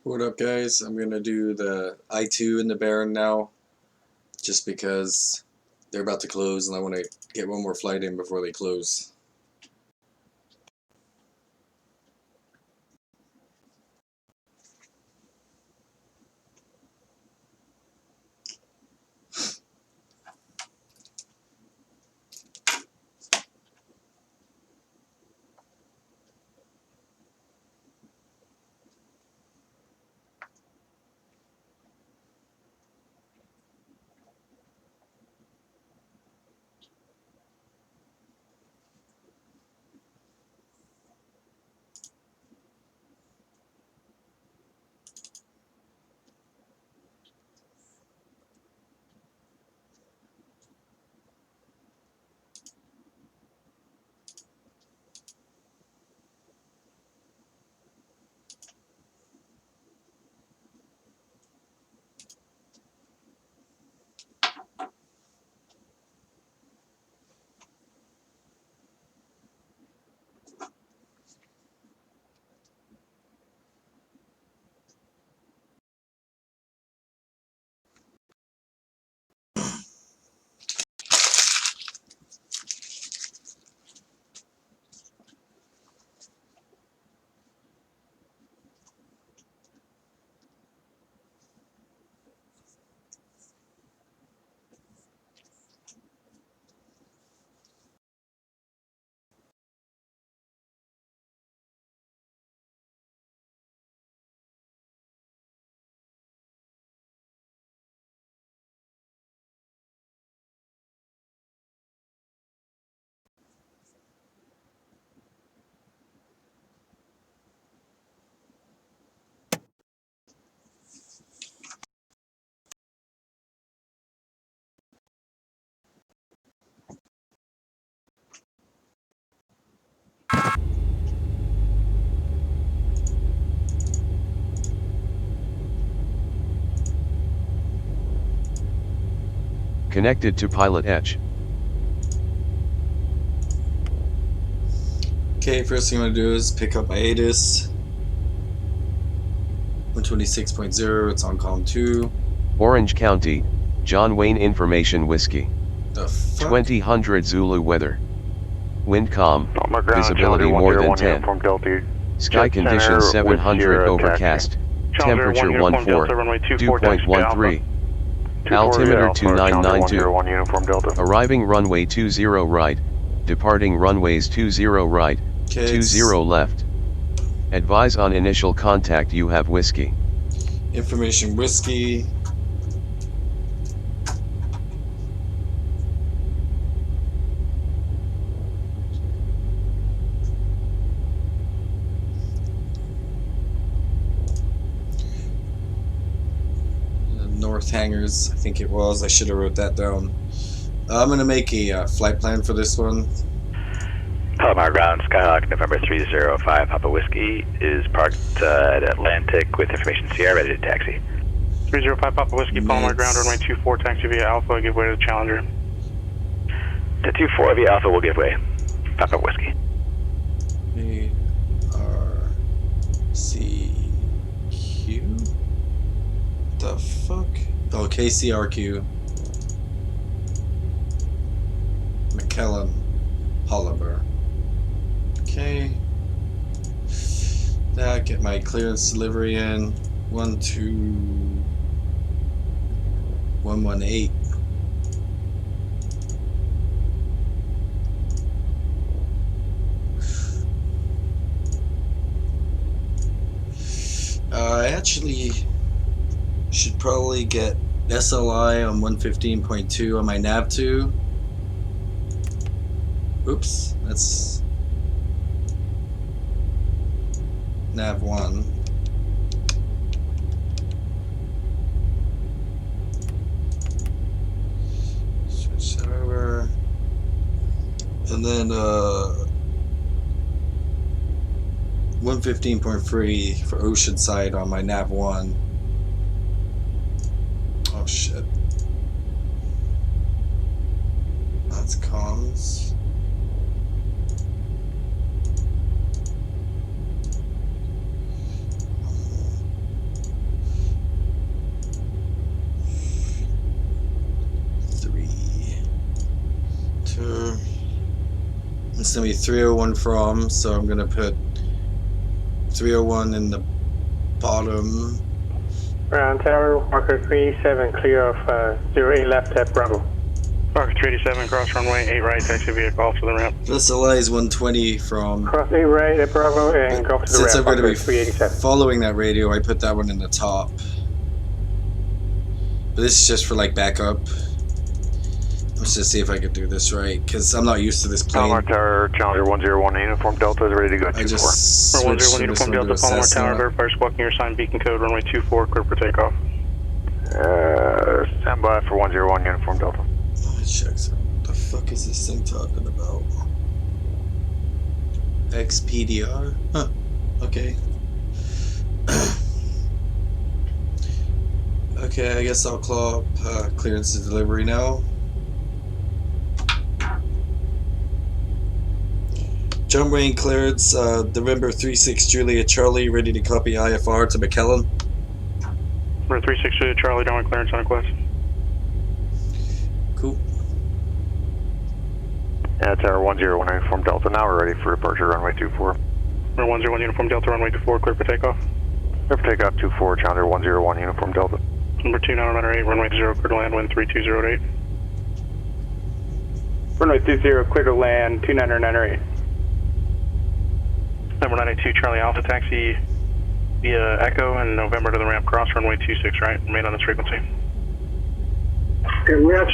What up, guys? I'm gonna do the I2 in the Baron now, just because they're about to close and I want to get one more flight in before they close. Connected to PilotEdge. Okay, first thing I'm gonna do is pick up my ATIS 126.0. It's on column 2. Orange County, John Wayne Information Whiskey. The fuck? 2000 Zulu weather. Wind calm, visibility more than 10. Sky conditions 700 overcast, temperature 14, dew point 13. Altimeter 2992. Arriving runway 20 right, departing runways 20 right, Okay, 20 left. Advise on initial contact you have whiskey. Information whiskey. North hangars, I think it was. I should have wrote that down. I'm gonna make a flight plan for this one. Palomar ground, Skyhawk, November 305, Papa Whiskey is parked at Atlantic with information Sierra, ready to taxi. 305 Papa Whiskey, Palomar ground, runway 24, taxi via Alpha, give way to the Challenger. The 24 via Alpha will give way. Papa Whiskey. KCRQ? The fuck? Oh, KCRQ. McKellen, Holliver. Okay. That, get my clearance delivery in. 12118. I actually should probably get SLI on 115.2 on my nav2. Oops, that's nav1. Switch that over. And then 115.3 for Oceanside on my nav1. Oh shit. That's comms. It's going to be 301 from, so I'm going to put 301 in the bottom. Ground Tower, Marker 37, clear of 08 left at Bravo. Marker 387, cross runway 8 right, taxi via Golf to the ramp. SLI is 120 from. Cross 8 right at Bravo and Golf to the Since ramp, I'm going to Marker be 387. following that radio, I put that one in the top. But this is just for like backup. Let's just see if I can do this right, because I'm not used to this plane. Palomar Tower, Challenger 101, Uniform Delta is ready to go. I just For switched 101 from this Uniform one to Delta, a Palomar Tower, Cessna. verify squawking your sign beacon code, runway 24, clear for takeoff. Stand by for 101 Uniform Delta. Oh, check. So what the fuck is this thing talking about? XPDR? Huh. Okay. Okay, I guess I'll claw up clearance to delivery now. Jump range clearance, November 36 Juliet Charlie, ready to copy IFR to McKellen. Number 36 Juliet Charlie, downwind clearance on request. Cool. Tower 101 Uniform Delta, now we're ready for departure, runway 24. Number 101 Uniform Delta, runway 24, clear for takeoff. Clear for takeoff 24, Challenger 101 Uniform Delta. Number 2998, runway 0, clear to land, wind 3208. Runway 30, clear to land, 2998. Number 982 Charlie Alpha, taxi via Echo and November to the ramp, cross runway 26 right, remain on this frequency. Okay, we're on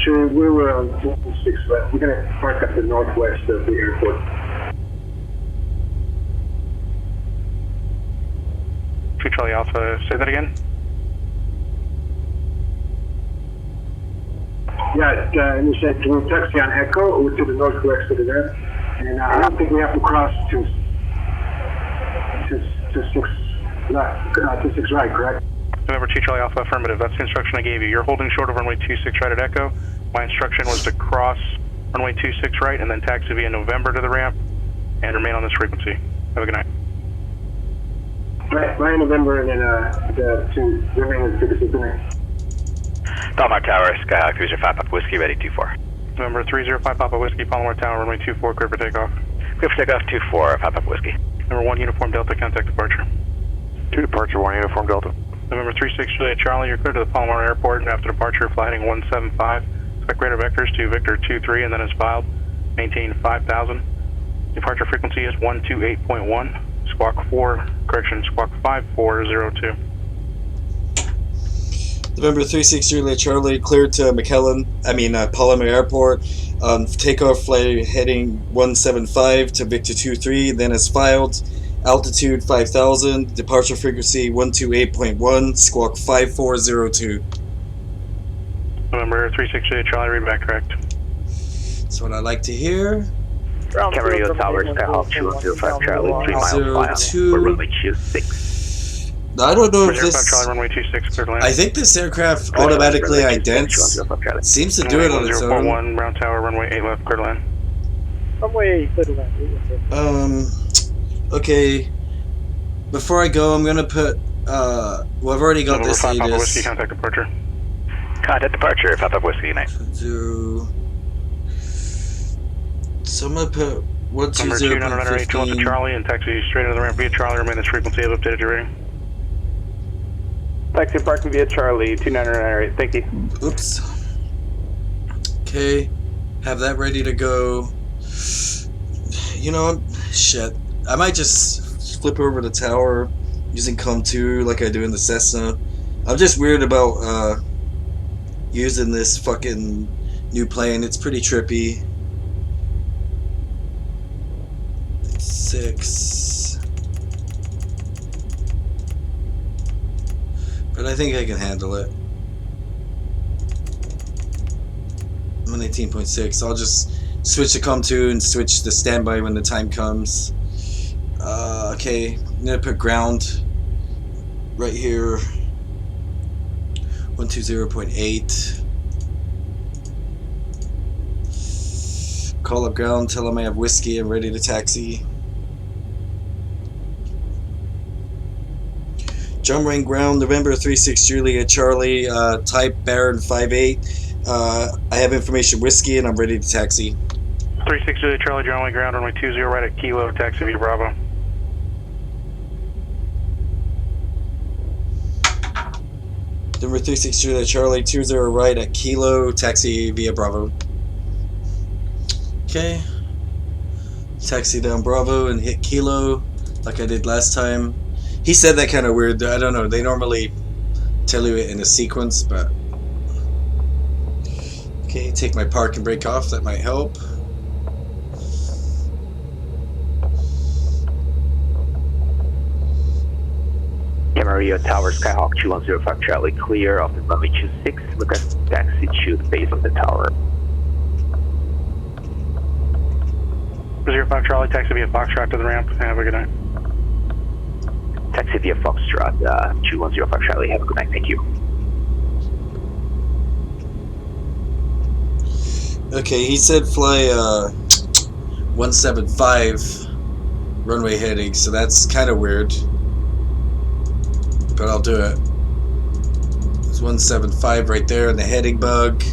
6 left. We're going to park at the northwest of the airport. Two Charlie Alpha, say that again? Yeah, and you said we'll taxi on Echo over to the northwest of there. And I don't think we have to cross to 6 left, to 6 right, correct? November 2 Charlie Alpha, affirmative. That's the instruction I gave you. You're holding short of runway 26 right at Echo. My instruction was to cross runway 26 right and then taxi via November to the ramp and remain on this frequency. Have a good night. Right, November, and then to remain with frequency tonight. Palomar Tower, Skyhawk 305 Papa Whiskey, ready 24. November 305 Papa Whiskey, Palomar Tower, runway 24, clear for takeoff. Clear for takeoff 24, Papa Whiskey. Number 1 Uniform Delta, contact departure. 2 departure, 1 Uniform Delta. November 36 Juliet Charlie, you're clear to the Palomar Airport, and after departure, fly heading 175. Expect radar vectors to Victor 23, and then as filed, maintain 5,000. Departure frequency is 128.1. Squawk 5402. November 36 Juliet Charlie, cleared to Palomar Airport. Takeoff flight heading 175 to Victor 23, then as filed. Altitude 5,000, departure frequency 128.1, squawk 5402. November 36 Juliet Charlie, read back correct. That's what I like to hear. Camarillo Tower, Skyhawk 205 Charlie, 3 miles mile. 02. We're runway 26. I don't know if 05 this. Charlie, runway 26, clear to land. I think this aircraft automatically idents. Seems to do it on its own. 1041, Brown Tower, runway 8 left, clear to land. Runway 8, clear to land. Okay. Before I go, I'm gonna put. Well, I've already got November this 5 Papa ATIS. Whiskey, contact departure. Contact departure, Papa Whiskey, night. So I'm gonna put Number 2 998 to 120.15. Charlie and taxi straight into the ramp via Charlie, remain this frequency, have updated your rating. Taxi parking via Charlie, 2998. Thank you. Oops. Okay, have that ready to go. You know, shit. I might just flip over the tower using COM2 like I do in the Cessna. I'm just weird about using this fucking new plane. It's pretty trippy. 6. But I think I can handle it. I'm on 18.6. I'll just switch to COM2 and switch to standby when the time comes. Okay, I'm gonna put ground right here. 120.8. Call up ground, tell them I have whiskey, I'm ready to taxi. Jump range ground, November 36 Juliet Charlie, type Baron 58. I have information whiskey and I'm ready to taxi. 36 Juliet Charlie, runway ground, runway 20 right at Kilo, taxi via Bravo. Denver 36 Juliet Charlie, 20 right at Kilo, taxi via Bravo. Okay. Taxi down Bravo and hit Kilo like I did last time. He said that kind of weird. I don't know. They normally tell you it in a sequence, but... Okay, take my park and brake off. That might help. Camarillo Tower, Skyhawk 2105 Charlie, clear off the runway 26. Look at taxi to the base of the tower. 05 Charlie, taxi via Foxtrot to the ramp. Have a good night. Taxi via Foxtrot, 2105 Charlie. Have a good night. Thank you. Okay, he said fly 175 runway heading, so that's kind of weird. But I'll do it. It's 175 right there in the heading bug.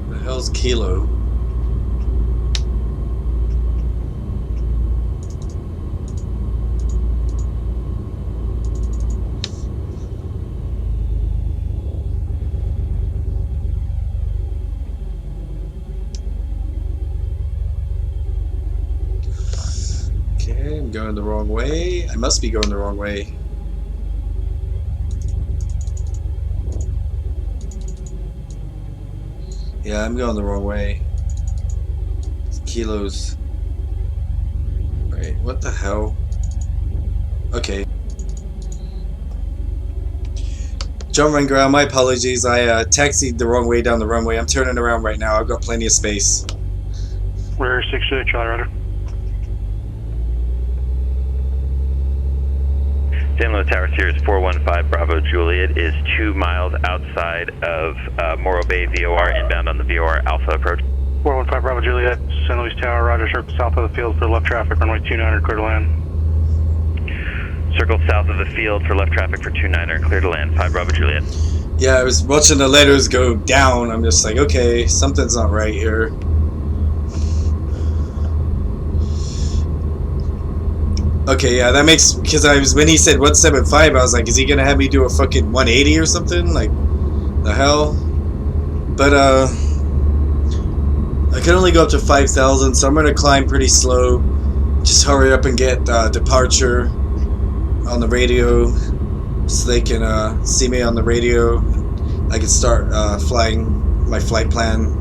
The hell's Kilo? Okay, I'm going the wrong way. I must be going the wrong way. Yeah, I'm going the wrong way. It's Kilos. Right, what the hell? Okay. Jump run ground, my apologies. I taxied the wrong way down the runway. I'm turning around right now. I've got plenty of space. We're 6 Juliet Charlie, Roger. San Luis Tower Series 415 Bravo Juliet is 2 miles outside of Morro Bay VOR, inbound on the VOR Alpha approach. 415 Bravo Juliet, San Luis Tower, Roger, circle south of the field for left traffic, runway 29 clear to land. Circle south of the field for left traffic for 29er, clear to land, 5 Bravo Juliet. Yeah, I was watching the letters go down. I'm just like, okay, something's not right here. Okay, yeah, that makes, because when he said 175, I was like, is he gonna have me do a fucking 180 or something? Like, the hell? But I can only go up to 5,000, so I'm gonna climb pretty slow. Just hurry up and get departure on the radio, so they can see me on the radio. I can start flying my flight plan.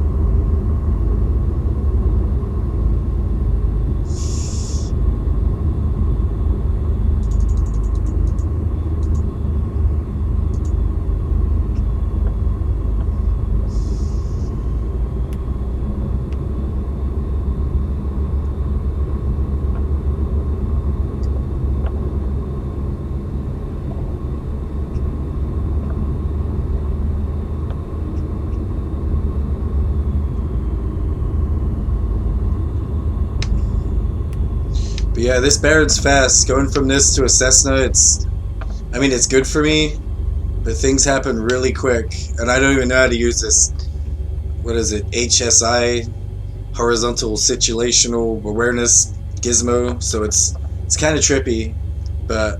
But yeah, this Baron's fast. Going from this to a Cessna, it's good for me, but things happen really quick, and I don't even know how to use this. What is it? HSI, Horizontal Situational Awareness Gizmo. So it's kind of trippy, but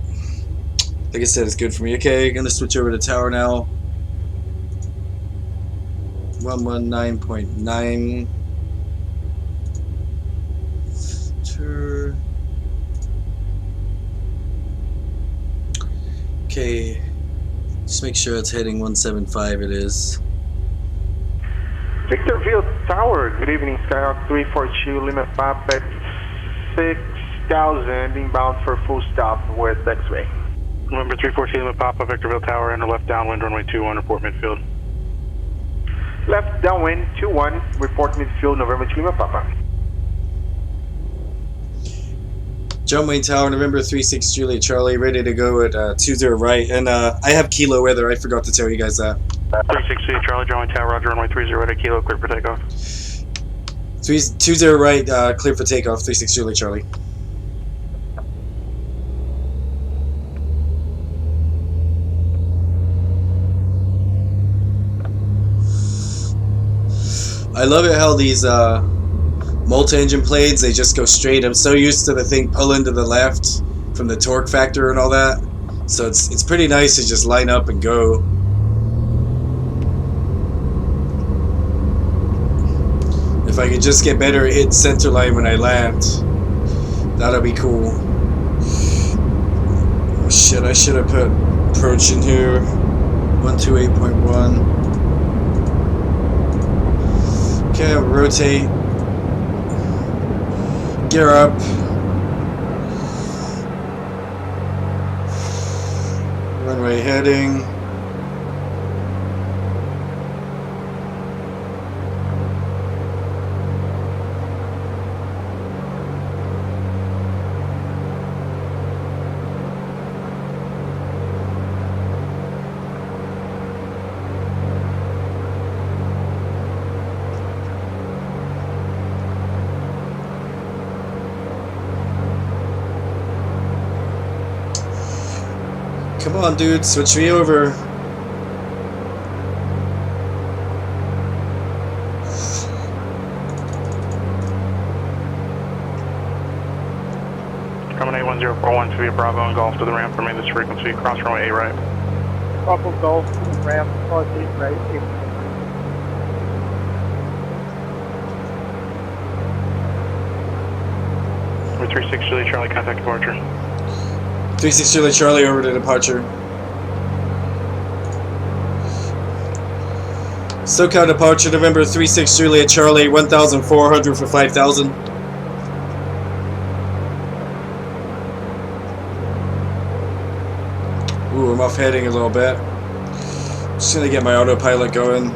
like I said, it's good for me. Okay, gonna switch over to tower now. 119.9. Okay, just make sure it's heading 175. It is. Victorville Tower, good evening, Skyhawk 342, Lima Pop at 6,000, inbound for full stop with X-ray. November 342 Lima Papa, Victorville Tower, enter left downwind, runway 21, report midfield. Left downwind 21, report midfield, November 2 Lima Papa. John Wayne Tower, November 36 Juliet Charlie, ready to go at 20 right. And I have Kilo weather, I forgot to tell you guys that. 36 Juliet Charlie, John Wayne Tower, Roger, runway 30 right at Kilo, clear for takeoff. 20 right, clear for takeoff, 36 Juliet Charlie. I love it how these multi-engine planes, they just go straight. I'm so used to the thing pulling to the left from the torque factor and all that. So it's pretty nice to just line up and go. If I could just get better at hitting center line when I land, that'll be cool. Oh shit, I should have put approach in here. 128.1. Okay, rotate. Gear up. Runway heading. Come on, dude, switch me over. Terminate 1041 to be Bravo and Golf to the ramp. Remain this frequency. Cross runway 8 right. Bravo Golf to the ramp, cross 8 right. 36 Julie Charlie, contact departure. 36 Julie Charlie over to departure. SoCal departure, November 36 Juliet Charlie, 1,400 for 5,000. Ooh, I'm off heading a little bit. Just gonna get my autopilot going.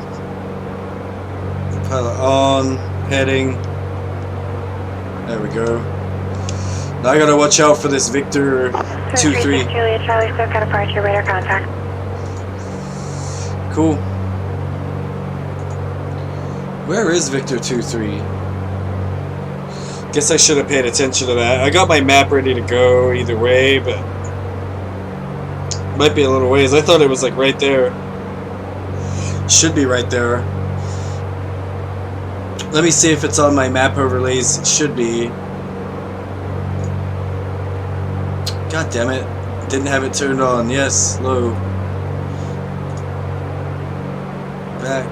Pilot on, heading. There we go. Now I gotta watch out for this Victor 2-3. Juliet Charlie, SoCal departure, radar contact. Cool. Where is Victor 2-3? Guess I should have paid attention to that. I got my map ready to go either way, but might be a little ways. I thought it was like right there. Should be right there. Let me see if it's on my map overlays. It should be. God damn it. Didn't have it turned on. Yes, low. Back.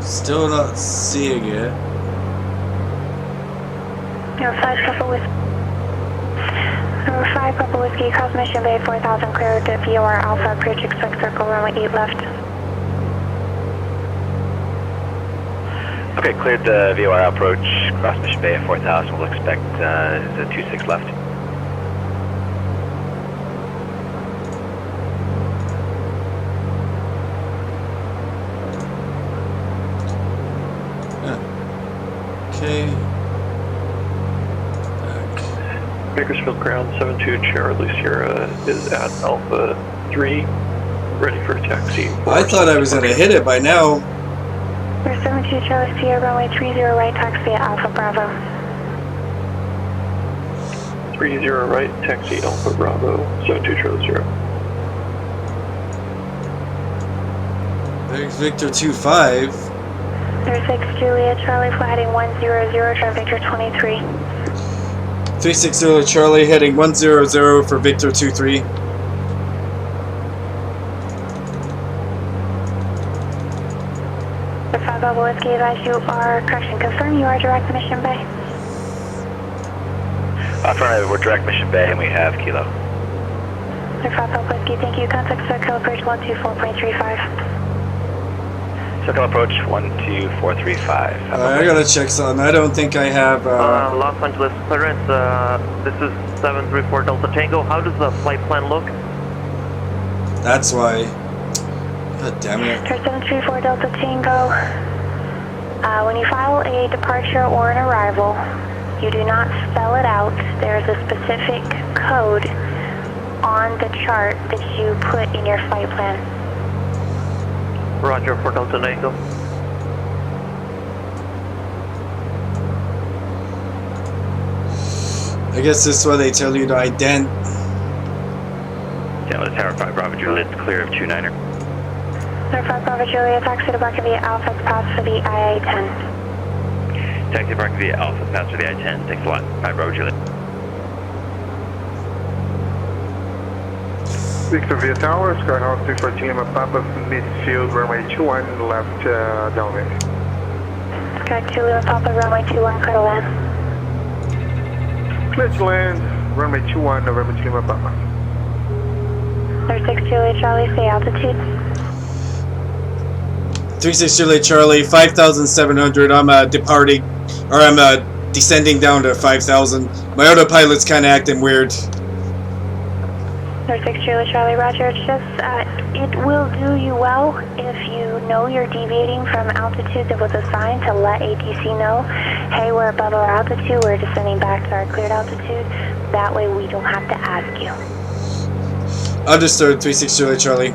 Still not seeing it. Number 5 Papa Whiskey. Number 5 Papa Whiskey, cross Mission Bay 4000, clear to VOR Alpha, approach expect circle, runway 8 left. Okay, cleared the VOR approach, cross Mission Bay at 4000, we'll expect the 26 left. Okay. Bakersfield ground 72 Charlie Sierra is at Alpha 3, ready for taxi. I thought I was gonna hit it by now. Number 72 Charlie Sierra, runway 30 right, taxi at Alpha Bravo. 30 right, taxi Alpha Bravo, 72 Charlie Sierra. There's Victor 2-5. Number 6 Juliet Charlie, flight heading 100, try Victor 23. 360 Charlie heading 100 for Victor 2-3. The 5 Bravo Whiskey advise you are, correction, confirm you are direct Mission Bay. Affirmative, we're direct Mission Bay and we have Kilo. The 5 Bravo Whiskey, thank you. Contact SoCal approach 124.35. SoCal approach 12435. I gotta check something. I don't think I have. Los Angeles clearance. This is 734 Delta Tango. How does the flight plan look? That's why. God damn it. 734 Delta Tango. When you file a departure or an arrival, you do not spell it out. There's a specific code on the chart that you put in your flight plan. Roger for Delta Tango. I guess this is why they tell you to Dallas Tower 5 Bravo Juliet, clear of 29er. Tower 5 Bravo Juliet, taxi to Barker via Alpha, pass for the IA-10. Taxi Barker via Alpha, pass for the I-10. Thanks a lot. 5 Bravo Juliet. Victor via Tower, Skyhawk 314 Lima Papa, midfield, runway 21, left downwind. Sky 2 Lima Papa, runway 21, clear to land. Clear to land, runway 21, November 2 Lima Papa. 36 Juliet Charlie, stay altitude. 36 Juliet Charlie, 5,700. I'm departing, or I'm descending down to 5,000. My autopilot's kind of acting weird. 36 Juliet Charlie, roger. It's just, it will do you well if you know you're deviating from altitude that was assigned to let ATC know, hey, we're above our altitude, we're descending back to our cleared altitude. That way we don't have to ask you. Understood, 36 Juliet Charlie.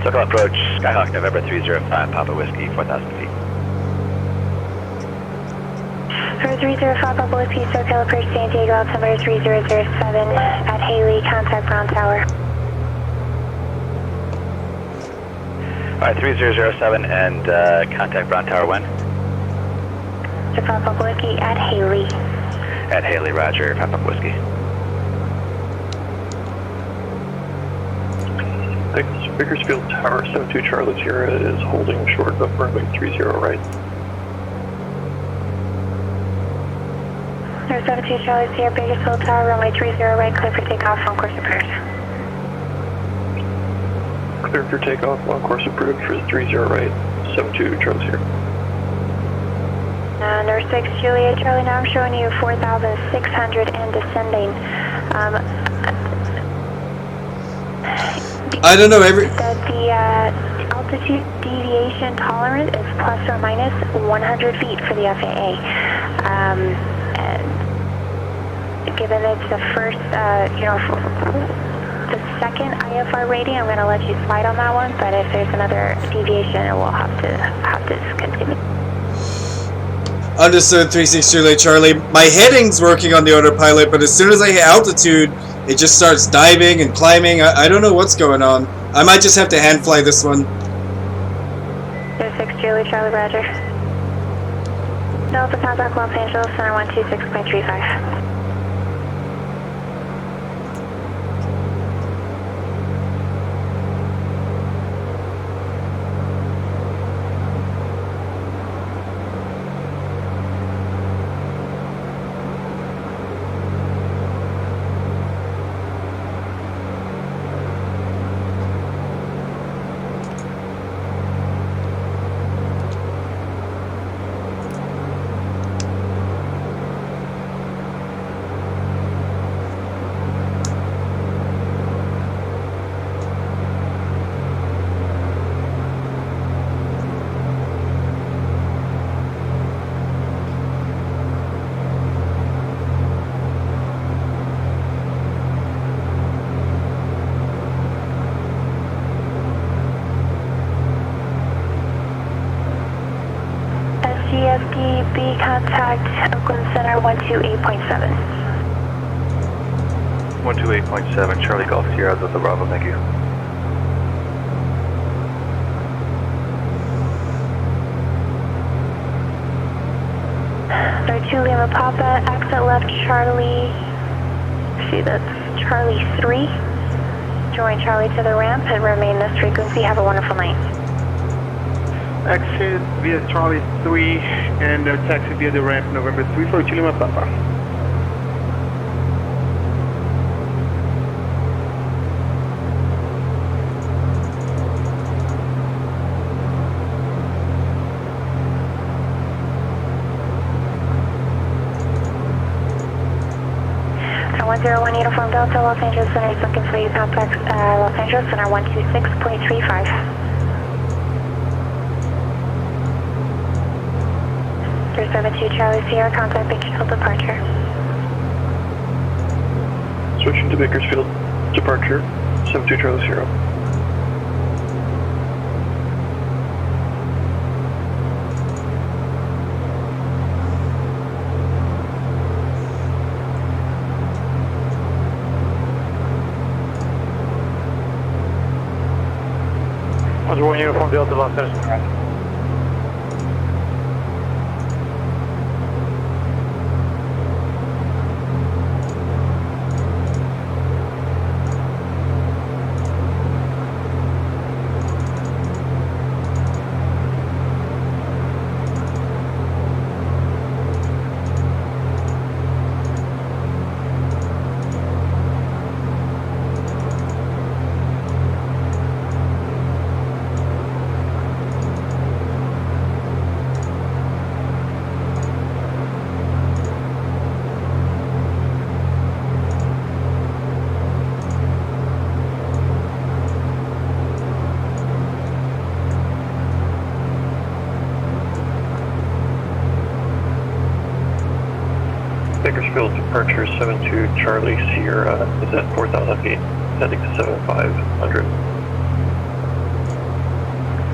Circle approach, Skyhawk November 305, Papa Whiskey, 4,000 feet. For 305 Papa Whiskey, circle approach San Diego, altimeter 3007 at Haley, contact Brown Tower. Alright, 3007 and contact Brown Tower when? 305 Papa Whiskey at Haley. At Haley, roger, Papa Whiskey. Bakersfield Tower 72 Charlie Sierra is holding short of runway 30 right. There's 72 Charlie Sierra, Bakersfield Tower, runway 30 right, clear for takeoff, on course approved. Clear for takeoff, on course approved for 30 right, 72 Charlie Sierra. Number 6 Juliet Charlie, now I'm showing you 4,600 and descending. I don't know, The altitude deviation tolerance is plus or minus 100 feet for the FAA. Given it's the first, the second IFR rating, I'm going to let you slide on that one, but if there's another deviation, it will have to discontinue. Understood, 36 Juliet Charlie. My heading's working on the autopilot, but as soon as I hit altitude, it just starts diving and climbing. I don't know what's going on. I might just have to hand fly this one. 06 Julie Charlie, roger. Delta contact Los Angeles, center 126.35. SGFDB contact Oakland Center 128.7. 128.7, Charlie Golf Sierra, Delta Bravo, thank you. Number 2 Lima Papa, exit left Charlie, see that's Charlie 3. Join Charlie to the ramp and remain this frequency. Have a wonderful night. Exit via Charlie 3 and taxi via the ramp, November 342 Lima Papa. So 101 Uniform Delta, Los Angeles Center is looking for you. Contact Los Angeles Center 126.35. 372 Charlie Sierra, contact Bakersfield departure. Switching to Bakersfield, departure, 72 Charlie Sierra. Roger 1 Uniform Delta Los Angeles. Bakersfield departure 72 Charlie Sierra is at 4,000 feet, heading to 7500.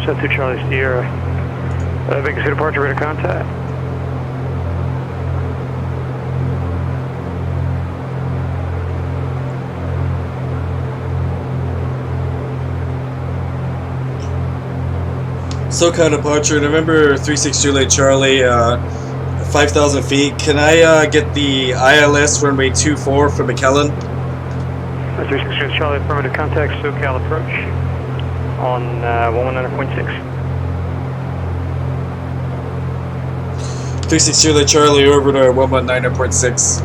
72 Charlie Sierra. Bakersfield departure, rate of contact. SoCal departure, November 36 Juliet Charlie, 5,000 feet. Can I get the ILS runway 24 for McKellen? 36 Charlie, affirmative contact, SoCal approach on 119.6. 36 Juliet Charlie, over to 119.6.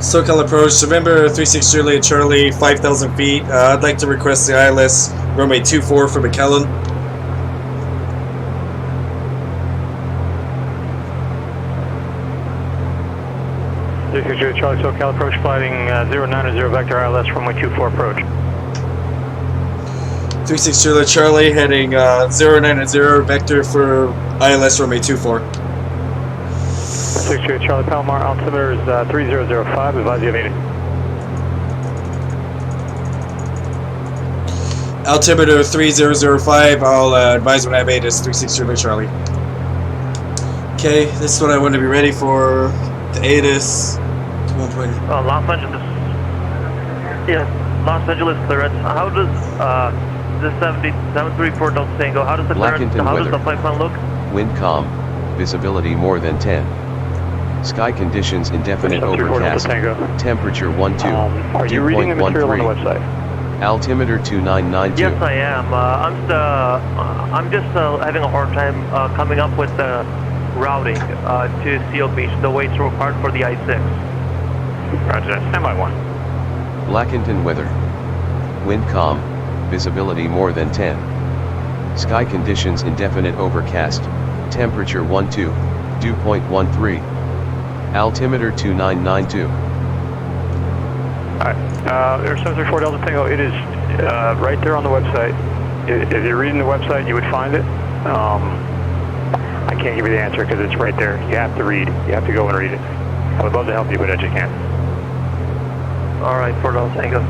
SoCal approach, November 36 Juliet Charlie, 5,000 feet. I'd like to request the ILS runway 24 for McKellen. Charlie, SoCal approach, flighting 090 vector ILS runway 24 approach. 36 Juliet Charlie, heading 090 vector for ILS runway 24. 6 Charlie Palomar, altimeter is 3005, advise you have 80. Altimeter 3005, I'll advise when I have 8 is 36 Juliet Charlie. Okay, this is what I want to be ready for. The ATIS to 120. Los Angeles. Yeah, Los Angeles clearance. How does the 734 Delta Tango? How does the clearance? How does the flight plan look? Wind calm, visibility more than 10. Sky conditions indefinite overcast. Temperature 12. Are you reading the material on the website? Altimeter 2992. Yes, I am. I'm just having a hard time coming up with the routing to Seal Beach, the way it's required for the I-6. Roger, stand by 1. Blackington weather. Wind calm, visibility more than 10. Sky conditions indefinite overcast. Temperature 12, dew point 13. Altimeter 2992. Alright, Air 734 Delta Tango, it is right there on the website. If you're reading the website, you would find it. I can't give you the answer because it's right there. You have to read. You have to go and read it. I would love to help you, but I just can't. Alright, 4 Delta Tango.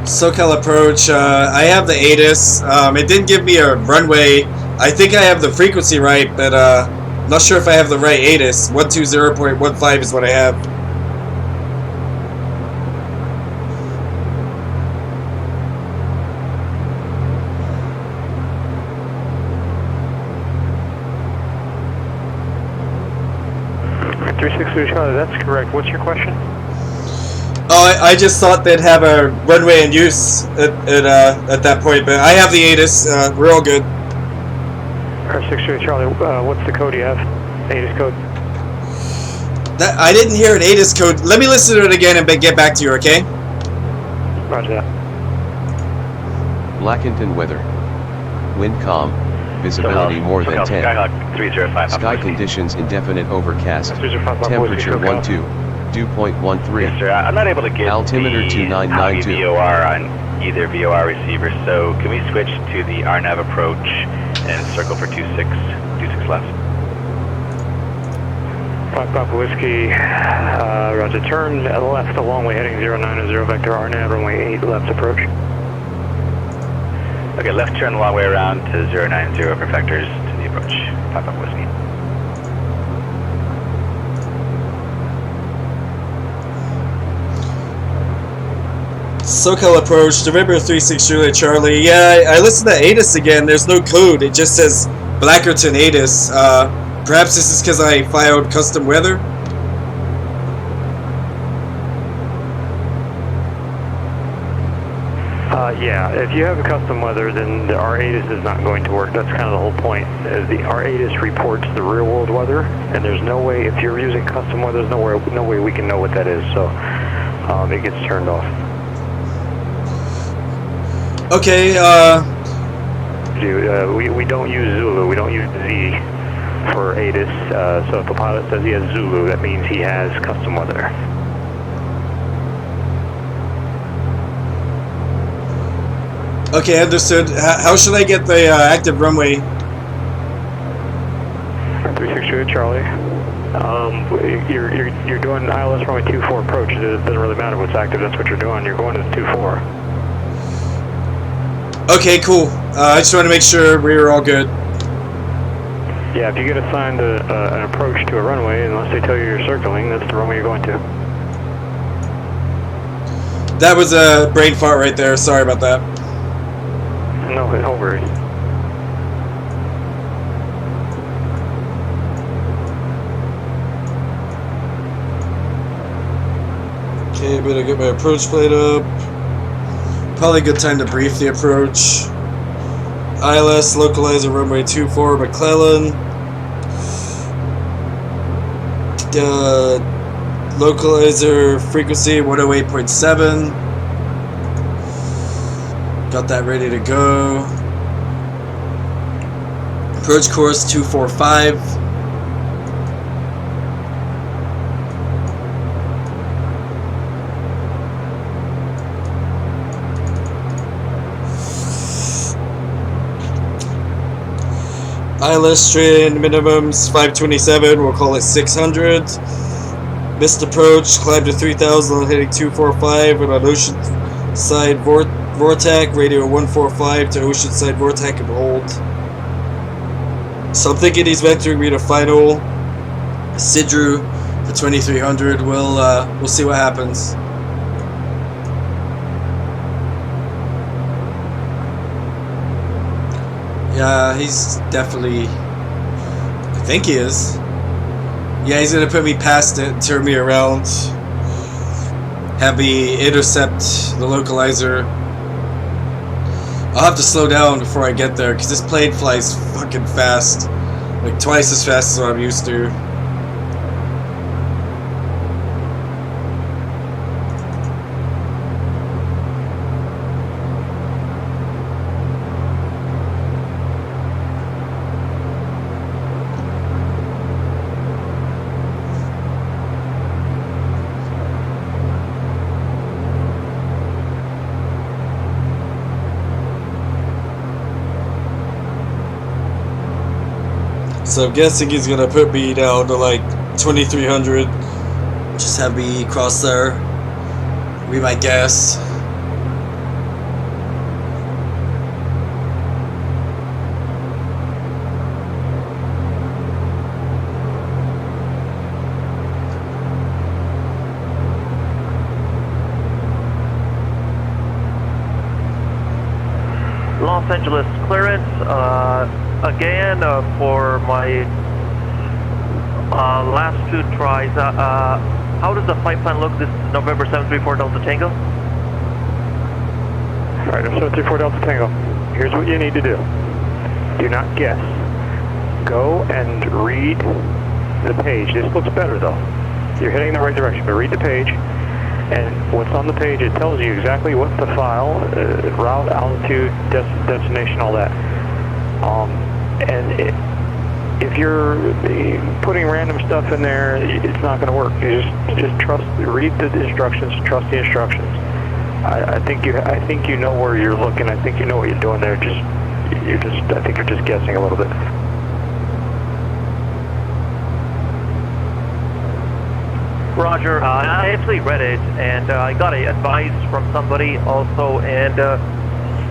SoCal approach, I have the ATIS. It didn't give me a runway. I think I have the frequency right, but not sure if I have the right ATIS. 120.15 is what I have. That's correct. What's your question? Oh, I just thought they'd have a runway in use at that point, but I have the ATIS. We're all good. R6 Charlie, what's the code you have? ATIS code? That I didn't hear an ATIS code. Let me listen to it again and get back to you, okay? Roger that. Blackington weather. Wind calm, visibility more than 10. Sky conditions indefinite overcast. Temperature 12, dew point 13. Yes, sir. I'm not able to get Altimeter the 2992. VOR on either VOR receiver, so can we switch to the RNAV approach and circle for 26 left? 5 Papa Whiskey, roger, turn left along way heading 090 vector RNAV, runway 8 left approach. Okay, left turn the long way around to 090 for vectors to the approach. 5 Papa Whiskey. SoCal approach, November 36 Juliet Charlie. Yeah, I listened to ATIS again. There's no code. It just says Blackerton ATIS. Perhaps this is because I filed custom weather? Yeah, if you have a custom weather, then our ATIS is not going to work. That's kind of the whole point. Our ATIS reports the real world weather, and there's no way, if you're using custom weather, there's no way we can know what that is, so it gets turned off. Okay, we don't use Zulu, we don't use Z for ATIS, so if the pilot says he has Zulu, that means he has custom weather. okay, understood. How should I get the active runway? 368 Charlie. You're doing ILS runway 24 approach. It doesn't really matter what's active, that's what you're doing. You're going to the 24. Okay, cool. I just want to make sure we were all good. Yeah, if you get assigned an approach to a runway, unless they tell you you're circling, that's the runway you're going to. That was a brain fart right there. Sorry about that. No, don't worry. Okay, better get my approach plate up. Probably a good time to brief the approach. ILS localizer runway 24 McClellan. Localizer frequency 108.7. Got that ready to go. Approach course 245. ILS strain minimums 527, we'll call it 600. Missed approach, climb to 3000, heading 245 and on Oceanside Vortac, radio 145 to Oceanside Vortac and hold. So I'm thinking he's vectoring me to final Sidru for 2300. We'll see what happens. Yeah, he's definitely, I think he is. Yeah, he's gonna put me past it, turn me around, have me intercept the localizer. I'll have to slow down before I get there, because this plane flies fucking fast. Like twice as fast as what I'm used to. So I'm guessing he's gonna put me down to like 2300. Just have me cross there. Be my guess. Los Angeles clearance. Again, for my last two tries, how does the flight plan look this November 734 Delta Tango? Alright, 734 Delta Tango. Here's what you need to do. Do not guess. Go and read the page. This looks better though. You're heading in the right direction, but read the page. And what's on the page, it tells you exactly what the file, route, altitude, destination, all that. And if you're putting random stuff in there, it's not going to work. You just trust, read the instructions, trust the instructions. I think you know where you're looking. I think you know what you're doing there. I think you're just guessing a little bit. Roger. I actually read it, and I got advice from somebody also, and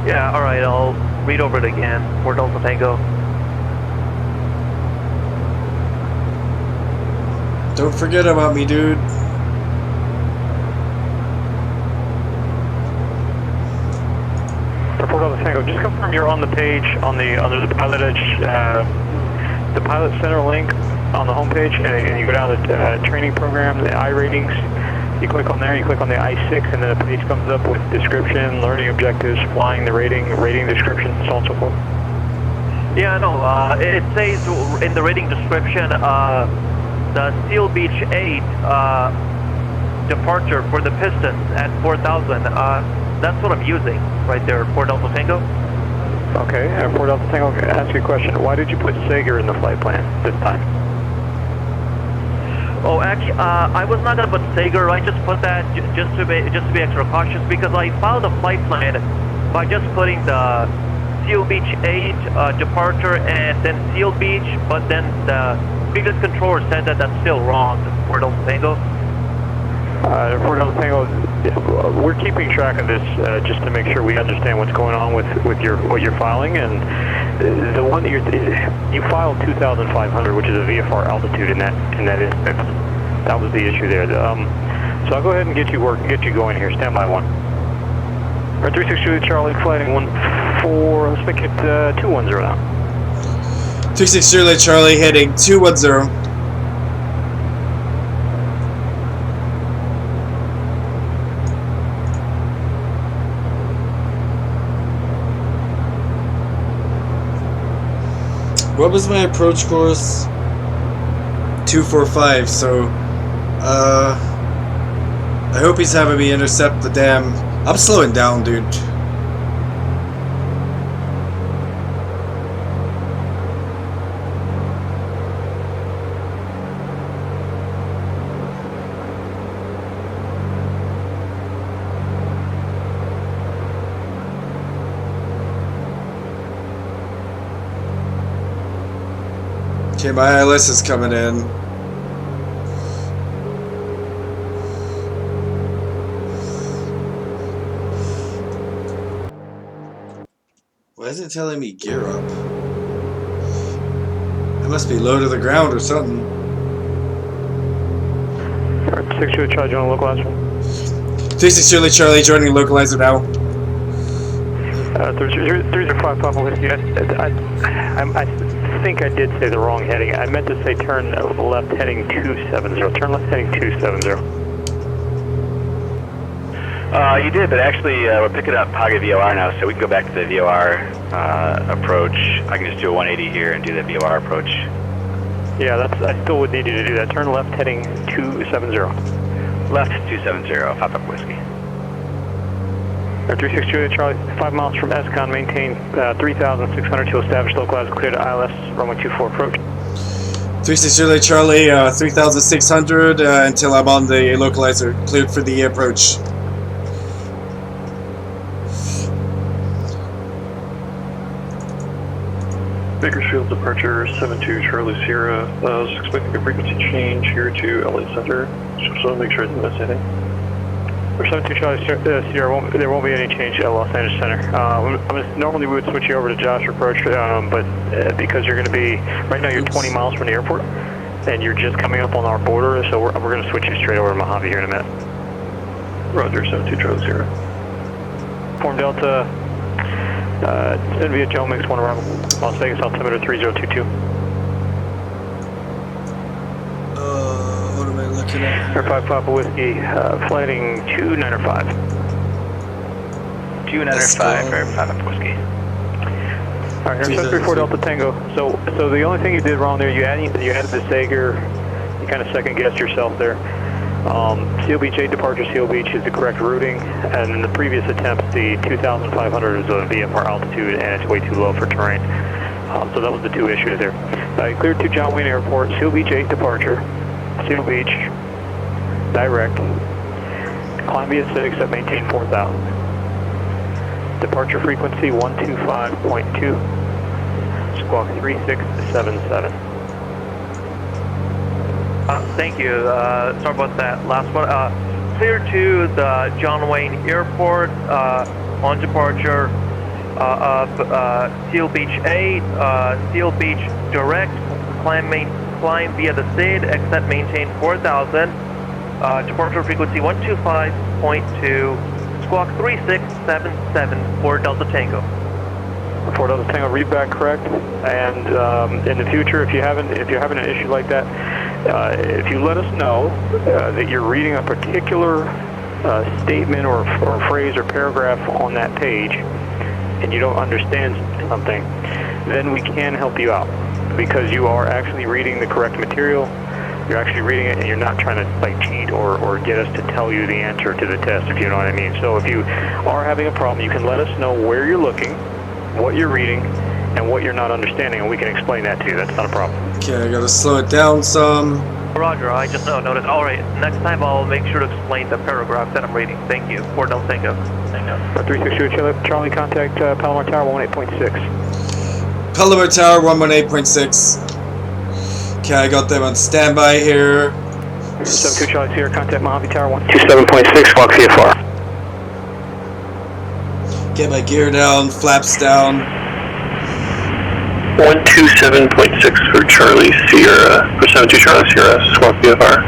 yeah, all right, I'll read over it again for Delta Tango. Don't forget about me, dude. Report Delta Tango. Just confirm you're on the page under the PilotEdge, the Pilot Center link on the homepage, and you go down to the training program, the I ratings. You click on there, you click on the I6, and then a page comes up with description, learning objectives, flying the rating description, so on and so forth. Yeah, no, it says in the rating description, the Seal Beach 8 departure for the Pistons at 4,000. That's what I'm using right there, Fort Delta Tango. Okay, Fort Delta Tango, I'm going to ask you a question. Why did you put Sager in the flight plan this time? Oh, actually, I was not going to put Sager. I just put that just to be extra cautious, because I filed a flight plan by just putting the Seal Beach 8 departure and then Seal Beach, but then the previous controller said that that's still wrong, Fort Delta Tango. Fort Delta Tango, we're keeping track of this just to make sure we understand what's going on with what you're filing, and the one that you filed 2,500, which is a VFR altitude in that instance. That was the issue there. So I'll go ahead and get you going here. Stand by one. 362 Charlie, flighting 14. Let's make it 210 now. 360 Charlie, heading 210. What was my approach course? 245, so I hope he's having me intercept the damn... I'm slowing down, dude. Okay, my ILS is coming in. Why is it telling me gear up? I must be low to the ground or something. 360 Charlie, joining localizer. 360 Charlie, joining localizer now. 305 Papa Whiskey. I think I did say the wrong heading. I meant to say turn left heading 270. Turn left heading 270. You did, but actually we're picking up Paga VOR now, so we can go back to the VOR approach. I can just do a 180 here and do the VOR approach. Yeah, I still would need you to do that. Turn left heading 270. Left 270, Papa Whiskey. 362 Charlie, 5 miles from Escon, maintain 3,600 to establish localizer, clear to ILS, runway 24 approach. 360 Charlie, 3,600 until I'm on the localizer, cleared for the approach. Bakersfield departure 72 Charlie Sierra. I was expecting a frequency change here to LA Center, so make sure I didn't miss anything. For 72 Charlie Sierra, there won't be any change at Los Angeles Center. Normally we would switch you over to Josh approach, but because you're going to be, right now you're 20 miles from the airport, and you're just coming up on our border, so we're going to switch you straight over to Mojave here in a minute. Roger, 72 Charlie Sierra. Form Delta, send via Joe Mix 1 arrival, Las Vegas altimeter 3022. What am I looking at? Air 5 Papa Whiskey, flighting 295. 295 Air 5 Whiskey. Alright, Air 734 Delta Tango. So the only thing you did wrong there, you added the Sager, you kind of second guessed yourself there. Seal Beach 8 departure, Seal Beach is the correct routing, and in the previous attempt, the 2,500 is a VFR altitude and it's way too low for terrain. So that was the two issues there. You cleared to John Wayne Airport, Seal Beach 8 departure, Seal Beach, direct, climb via 6 at maintain 4,000. Departure frequency 125.2, squawk 3677. Thank you. Sorry about that last one. Clear to the John Wayne Airport on departure of Seal Beach 8, Seal Beach direct, climb via the SID, exit maintain 4000, departure frequency 125.2, squawk 3677 for Delta Tango. For Delta Tango, read back correct. And in the future, if you're having an issue like that, if you let us know that you're reading a particular statement or phrase or paragraph on that page, and you don't understand something, then we can help you out because you are actually reading the correct material. You're actually reading it, and you're not trying to like cheat or get us to tell you the answer to the test, if you know what I mean. So if you are having a problem, you can let us know where you're looking, what you're reading, and what you're not understanding, and we can explain that to you. That's not a problem. Okay, I gotta slow it down some. Roger, I just noticed. Alright, next time I'll make sure to explain the paragraph that I'm reading. Thank you. For Delta Tango. 362 Charlie, contact Palomar Tower 18.6. Palomar Tower 118.6. Okay, I got them on standby here. 72 Charlie Sierra, contact Mojave Tower 127.6, squawk CFR. Get my gear down, flaps down. 127.6 for Charlie Sierra, for 72 Charlie Sierra, squawk VFR.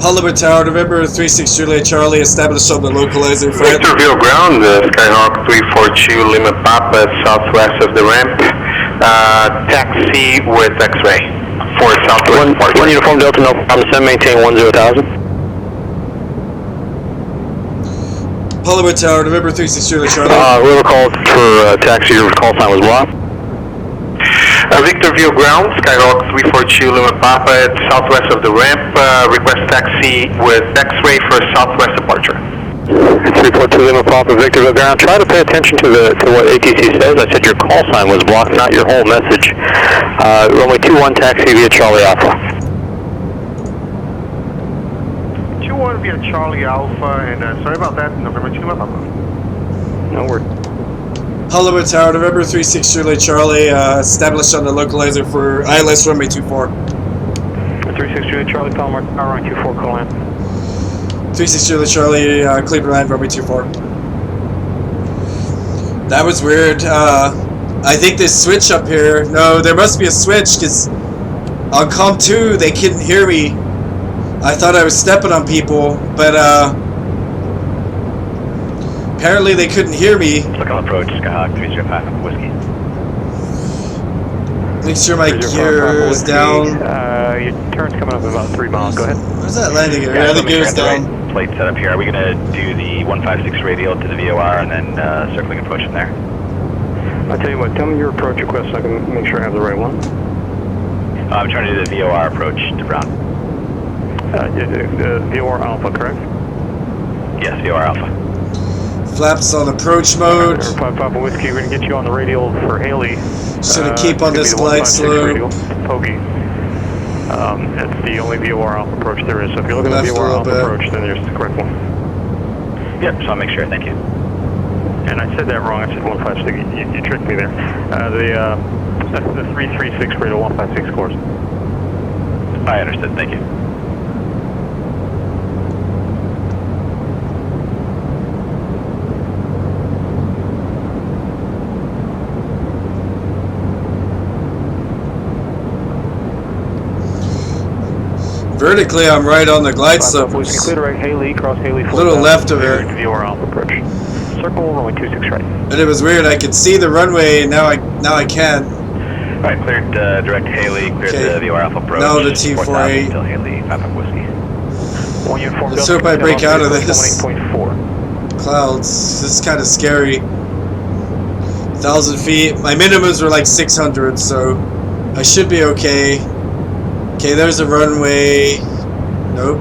Palomar Tower, November 36 Juliet Charlie, established on the localizer. Victor View Ground, Skyhawk 342 Lima Papa, southwest of the ramp. Taxi with X-ray for southwest. One uniform Delta, no problem, send maintain 10,000. Palomar Tower, November 36 Juliet Charlie. Whoever called for taxi, your call sign was blocked. Victor View Ground, Skyhawk 342 Lima Papa, southwest of the ramp. Request taxi with X-ray for southwest departure. 342 Lima Papa, Victor View Ground. Try to pay attention to what ATC says. I said your call sign was blocked, not your whole message. Runway 21 taxi via Charlie Alpha. 21 via Charlie Alpha, and sorry about that, November 2 Lima Papa. No word. Palomar Tower, November 36 Juliet Charlie, established on the localizer for ILS runway 24. 36 Juliet Charlie, Palomar Tower on 24, call in. 36 Juliet Charlie, Cleveland Line, runway 24. That was weird. I think this switch up here, no, there must be a switch, because on COM 2, they couldn't hear me. I thought I was stepping on people, but apparently they couldn't hear me. Look on approach, Skyhawk 305 Whiskey. Make sure my gear is down. Your turn's coming up in about 3 miles, go ahead. Where's that landing gear? Yeah, the gear's down. Right plate set up here. Are we going to do the 156 radial to the VOR and then circling approach from there? I'll tell you what, tell me your approach request so I can make sure I have the right one. I'm trying to do the VOR approach to Brown. The VOR Alpha, correct? Yes, VOR Alpha. Flaps on approach mode. 5 Papa Whiskey, we're going to get you on the radial for Haley. Should keep on this glide slope. Pogey. It's the only VOR Alpha approach there is. So if you're looking at the VOR Alpha approach, then there's the correct one. Yep, so I'll make sure, thank you. And I said that wrong, I said 156, you tricked me there. That's the 336 radial 156 course. I understood, thank you. Vertically, I'm right on the glide slope. Clear right, Haley, cross Haley. A little left of it. VOR Alpha approach. Circle, runway 26 right. And it was weird. I could see the runway. Now I can't. All right, cleared direct Haley. Cleared the VOR Alpha approach. No, the T48. Still Haley, 5 Whiskey. One uniform. Let's hope I break out of this. 8.4. Clouds. This is kind of scary. 1,000 feet. My minimums were like 600, so I should be okay. Okay, there's a runway. Nope.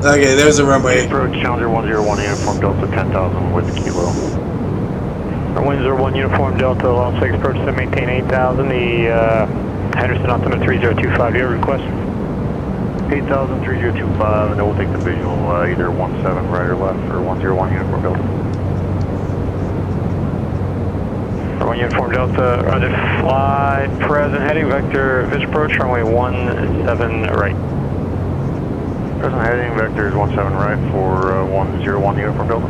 Okay, there's a runway. Approach Challenger 101 Uniform Delta 10,000 with Kilo. Runway 01 Uniform Delta, Las Vegas approach to maintain 8,000. The Henderson altimeter 3025, your request? 8,000, 3025, and then we'll take the visual either 17 right or left or 101 Uniform Delta. Uniform Delta, roger, fly present, heading vector, vis approach, runway 17 right. Present heading vector is 17 right for 101 Uniform Delta.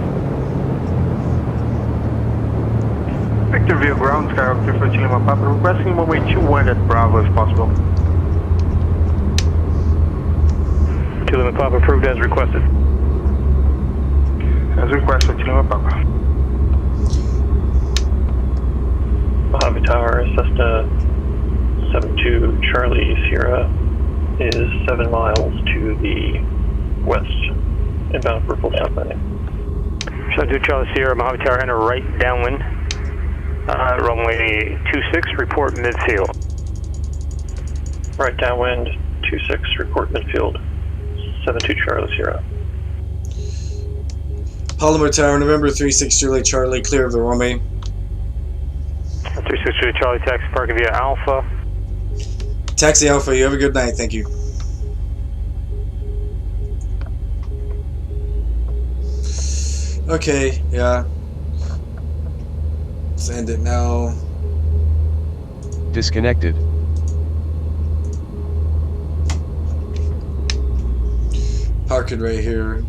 Victor via ground, Skyhawk 3 for Lima Papa, requesting runway 21 at Bravo if possible. 2 Lima Papa approved as requested. As requested, Lima Papa. Mojave Tower, Cessna 72 Charlie Sierra is 7 miles to the west, inbound for full stop landing. 72 Charlie Sierra, Mojave Tower, enter right downwind. Runway 26, report midfield. Right downwind, 26, report midfield, 72 Charlie Sierra. Palomar Tower, November 36 Julie Charlie, clear of the runway. 36 Julie Charlie, taxi parking via Alpha. Taxi Alpha, you have a good night, thank you. Okay, yeah. Let's end it now. Disconnected. Park it right here.